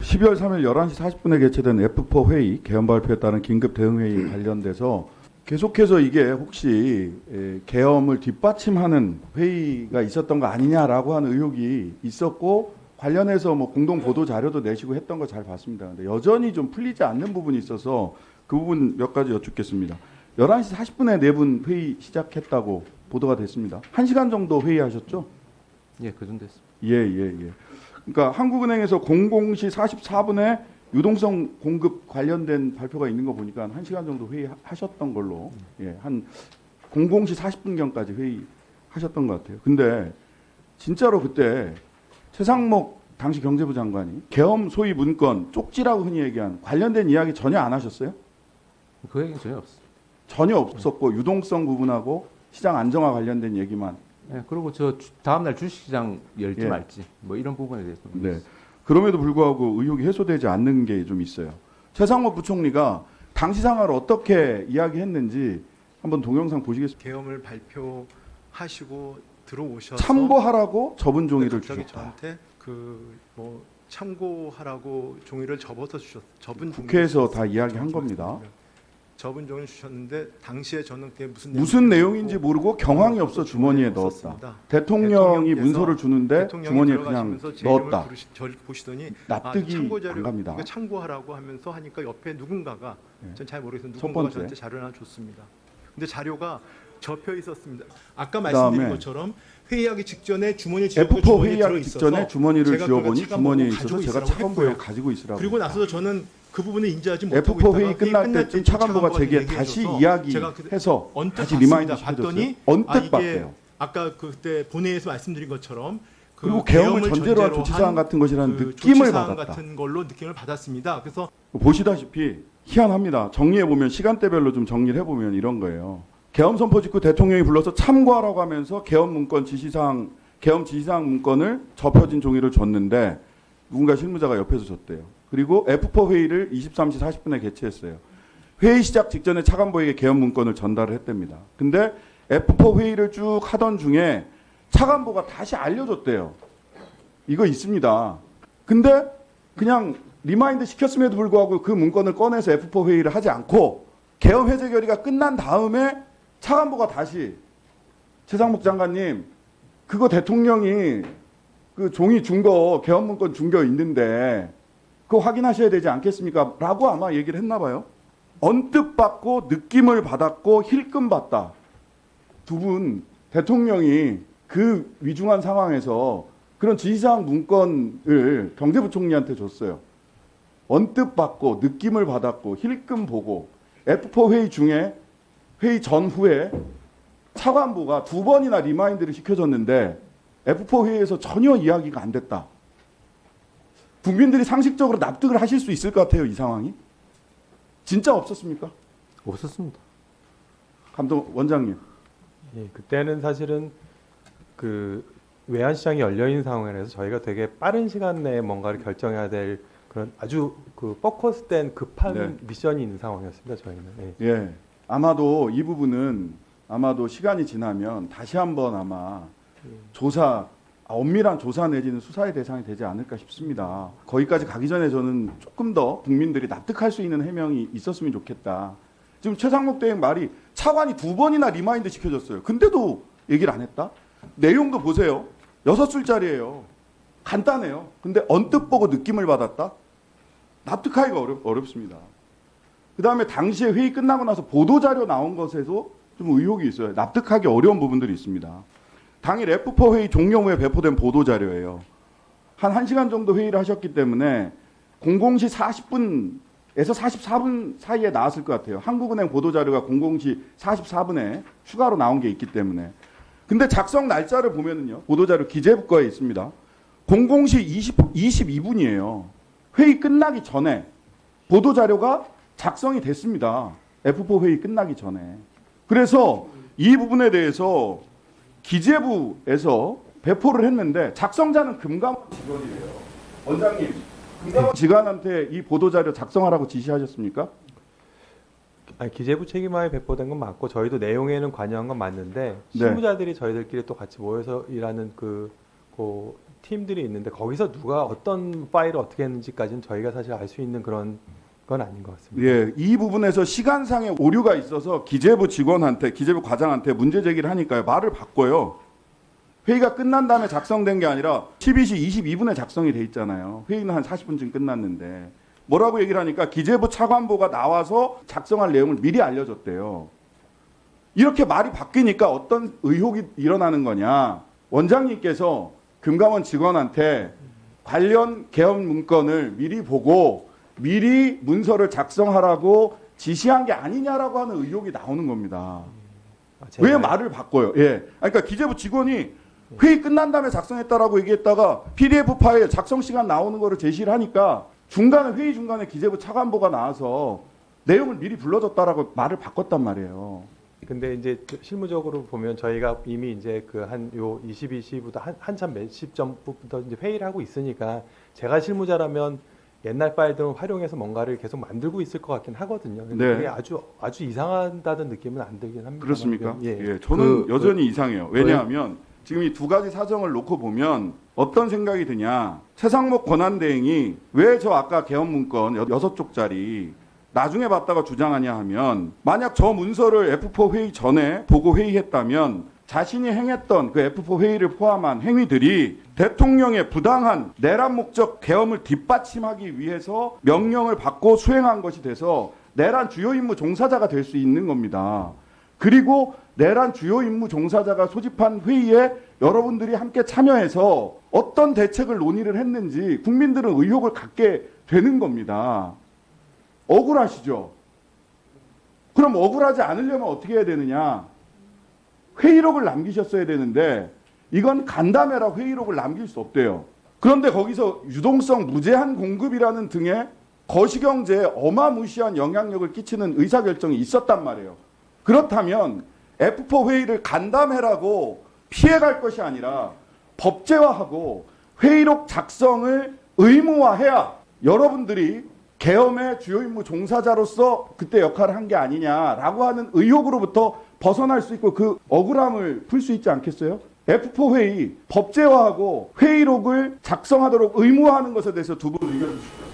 12월 3일 11시 40분에 개최된 F4 회의 개헌 발표에 따른 긴급 대응 회의 관련돼서 계속해서 이게 혹시 계엄을 뒷받침하는 회의가 있었던 거 아니냐라고 하는 의혹이 있었고 관련해서 뭐 공동 보도 자료도 내시고 했던 거 잘 봤습니다. 근데 여전히 좀 풀리지 않는 부분이 있어서 그 부분 몇 가지 여쭙겠습니다. 11시 40분에 네 분 회의 시작했다고 보도가 됐습니다. 1시간 정도 회의하셨죠? 예, 그 정도 됐습니다. 예. 그러니까 한국은행에서 00시 44분에 유동성 공급 관련된 발표가 있는 거 보니까 1시간 정도 회의하셨던 걸로 한 00시 40분경까지 회의하셨던 것 같아요. 근데 진짜로 그때 최상목 당시 경제부 장관이 계엄 소위 문건 쪽지라고 흔히 얘기한 관련된 이야기 전혀 안 하셨어요? 그 얘기는 전혀 없습니다. 전혀 없었고 유동성 부분하고 시장 안정화 관련된 얘기만. 예, 그리고 저 다음 날 주식시장 열지 예. 말지 뭐 이런 부분에 대해서 네. 그럼에도 불구하고 의혹이 해소되지 않는 게 좀 있어요. 최상목 부총리가 당시 상황을 어떻게 이야기했는지 한번 동영상 보시겠습니다. 계엄을 발표하시고 들어오셔서 참고하라고 접은 종이를 갑자기 주셨다. 저한테 그 뭐 참고하라고 종이를 접어서 접은 국회에서 다 이야기한 겁니다. 접은 종이를 주셨는데 당시에 저는 그게 무슨 내용인지 모르고 경황이 없어 주머니에 넣었다. 없었습니다. 대통령이 대통령께서 문서를 주는데 대통령이 주머니에 그냥 들어가시면서 제 이름을 넣었다. 저를 보시더니 납득이 참고 자료 안 갑니다. 이거 참고하라고 하면서 하니까 옆에 누군가가 네. 전 잘 모르겠어요. 첫 누군가가 번째. 저한테 자료를 하나 줬습니다. 근데 자료가 접혀 있었습니다. 아까 그다음에 말씀드린 것처럼 회의하기 직전에 주머니에 집어넣고 F4 주머니에 회의하기 들어있어서 직전에 주머니를 제가 그걸 쥐어보니 차관보고 주머니에 가지고 있어서 제가 있으라고 차관보에 했고요. 가지고 있으라고. 그리고 나서도 저는 그 부분을 인지하지 못하고 F4 있다가 회의 끝날 끝날 때쯤 때쯤 차관보가 제게 얘기해줘서 다시 제가 이야기해서 언뜻 다시 봤습니다. 리마인드 봤더니 시켜줬어요. 언뜻 이게 봤대요. 아까 그때 본회의에서 말씀드린 것처럼 그 그리고 계엄을 전제로 한 조치사항 같은 것이라는 느낌을 조치사항 받았다. 같은 걸로 느낌을 받았습니다. 그래서 보시다시피 희한합니다. 정리해보면 시간대별로 좀 정리를 해보면 이런 거예요. 계엄 선포 직후 대통령이 불러서 참고하라고 하면서 계엄 문건 지시사항, 계엄 지시사항 문건을 접혀진 종이를 줬는데 누군가 실무자가 옆에서 줬대요. 그리고 F4 회의를 23시 40분에 개최했어요. 회의 시작 직전에 차관보에게 계엄 문건을 전달을 했답니다. 근데 F4 회의를 쭉 하던 중에 차관보가 다시 알려줬대요. 이거 있습니다. 근데 그냥 리마인드 시켰음에도 불구하고 그 문건을 꺼내서 F4 회의를 하지 않고 계엄 해제 결의가 끝난 다음에 차관보가 다시 최상목 장관님 그거 대통령이 그 종이 준 거 계엄 문건 준 거 있는데 그거 확인하셔야 되지 않겠습니까? 라고 아마 얘기를 했나 봐요. 언뜻 받고 느낌을 받았고 힐끔 받다. 두 분 대통령이 그 위중한 상황에서 그런 지시사항 문건을 경제부총리한테 줬어요. 언뜻 받고 느낌을 받았고 힐끔 보고 F4 회의 중에 회의 전후에 차관보가 두 번이나 리마인드를 시켜줬는데 F4 회의에서 전혀 이야기가 안 됐다. 국민들이 상식적으로 납득을 하실 수 있을 것 같아요. 이 상황이. 진짜 없었습니까? 없었습니다. 감독 원장님. 예, 그때는 사실은 그 외환시장이 열려 있는 상황이라서 저희가 되게 빠른 시간 내에 뭔가를 결정해야 될 그런 아주 그 포커스된 급한 네. 미션이 있는 상황이었습니다. 저희는. 예. 예. 아마도 이 부분은 아마도 시간이 지나면 다시 한번 아마 조사, 엄밀한 조사 내지는 수사의 대상이 되지 않을까 싶습니다. 거기까지 가기 전에 저는 조금 더 국민들이 납득할 수 있는 해명이 있었으면 좋겠다. 지금 최상목 대행 말이 차관이 두 번이나 리마인드 시켜줬어요. 근데도 얘기를 안 했다? 내용도 보세요. 6줄짜리예요. 간단해요. 근데 언뜻 보고 느낌을 받았다? 납득하기가 어렵습니다. 그 다음에 당시에 회의 끝나고 나서 보도자료 나온 것에도 좀 의혹이 있어요. 납득하기 어려운 부분들이 있습니다. 당일 F4 회의 종료 후에 배포된 보도자료예요. 한 1시간 정도 회의를 하셨기 때문에 00시 40분에서 44분 사이에 나왔을 것 같아요. 한국은행 보도자료가 00시 44분에 추가로 나온 게 있기 때문에. 근데 작성 날짜를 보면은요. 보도자료 기재부 거에 있습니다. 00시 22분이에요. 회의 끝나기 전에 보도자료가 작성이 됐습니다. F4 회의 끝나기 전에. 그래서 이 부분에 대해서 기재부에서 배포를 했는데 작성자는 금감원 직원이에요. 원장님, 금감원 직원한테 이 보도자료 작성하라고 지시하셨습니까? 아니, 기재부 책임하에 배포된 건 맞고 저희도 내용에는 관여한 건 맞는데 네. 실무자들이 저희들끼리 또 같이 모여서 일하는 팀들이 있는데 거기서 누가 어떤 파일을 어떻게 했는지까지는 저희가 사실 알 수 있는 그런 건 아닌 것 같습니다. 예, 이 부분에서 시간상의 오류가 있어서 기재부 직원한테, 기재부 과장한테 문제 제기를 하니까요. 말을 바꿔요. 회의가 끝난 다음에 작성된 게 아니라 12시 22분에 작성이 돼 있잖아요. 회의는 한 40분쯤 끝났는데. 뭐라고 얘기를 하니까 기재부 차관보가 나와서 작성할 내용을 미리 알려줬대요. 이렇게 말이 바뀌니까 어떤 의혹이 일어나는 거냐. 원장님께서 금감원 직원한테 관련 개헌 문건을 미리 보고 미리 문서를 작성하라고 지시한 게 아니냐라고 하는 의혹이 나오는 겁니다. 왜 말을 바꿔요? 예. 그러니까 기재부 직원이 회의 끝난 다음에 작성했다라고 얘기했다가 PDF 파일 작성 시간 나오는 거를 제시를 하니까 회의 중간에 기재부 차관보가 나와서 내용을 미리 불러줬다라고 말을 바꿨단 말이에요. 근데 이제 실무적으로 보면 저희가 이미 이제 그 한 요 22시부터 한참 몇 시점부터 이제 회의를 하고 있으니까 제가 실무자라면 옛날 파일들을 활용해서 뭔가를 계속 만들고 있을 것 같긴 하거든요. 근데 네. 그게 아주 이상하다는 느낌은 안 들긴 합니다. 그렇습니까? 예. 예, 저는 여전히 이상해요. 왜냐하면 지금 이 두 가지 사정을 놓고 보면 어떤 생각이 드냐. 최상목 권한대행이 왜 저 아까 개헌 문건 6쪽짜리 나중에 봤다가 주장하냐 하면 만약 저 문서를 F4 회의 전에 보고 회의했다면 자신이 행했던 그 F4 회의를 포함한 행위들이 대통령의 부당한 내란 목적 계엄을 뒷받침하기 위해서 명령을 받고 수행한 것이 돼서 내란 주요 임무 종사자가 될 수 있는 겁니다. 그리고 내란 주요 임무 종사자가 소집한 회의에 여러분들이 함께 참여해서 어떤 대책을 논의를 했는지 국민들은 의혹을 갖게 되는 겁니다. 억울하시죠? 그럼 억울하지 않으려면 어떻게 해야 되느냐? 회의록을 남기셨어야 되는데 이건 간담회라 회의록을 남길 수 없대요. 그런데 거기서 유동성 무제한 공급이라는 등의 거시경제에 어마무시한 영향력을 끼치는 의사결정이 있었단 말이에요. 그렇다면 F4 회의를 간담회라고 피해갈 것이 아니라 법제화하고 회의록 작성을 의무화해야 여러분들이 계엄의 주요 임무 종사자로서 그때 역할을 한 게 아니냐라고 하는 의혹으로부터 벗어날 수 있고 그 억울함을 풀 수 있지 않겠어요? F4 회의 법제화하고 회의록을 작성하도록 의무화하는 것에 대해서 두 분 의견 주시죠.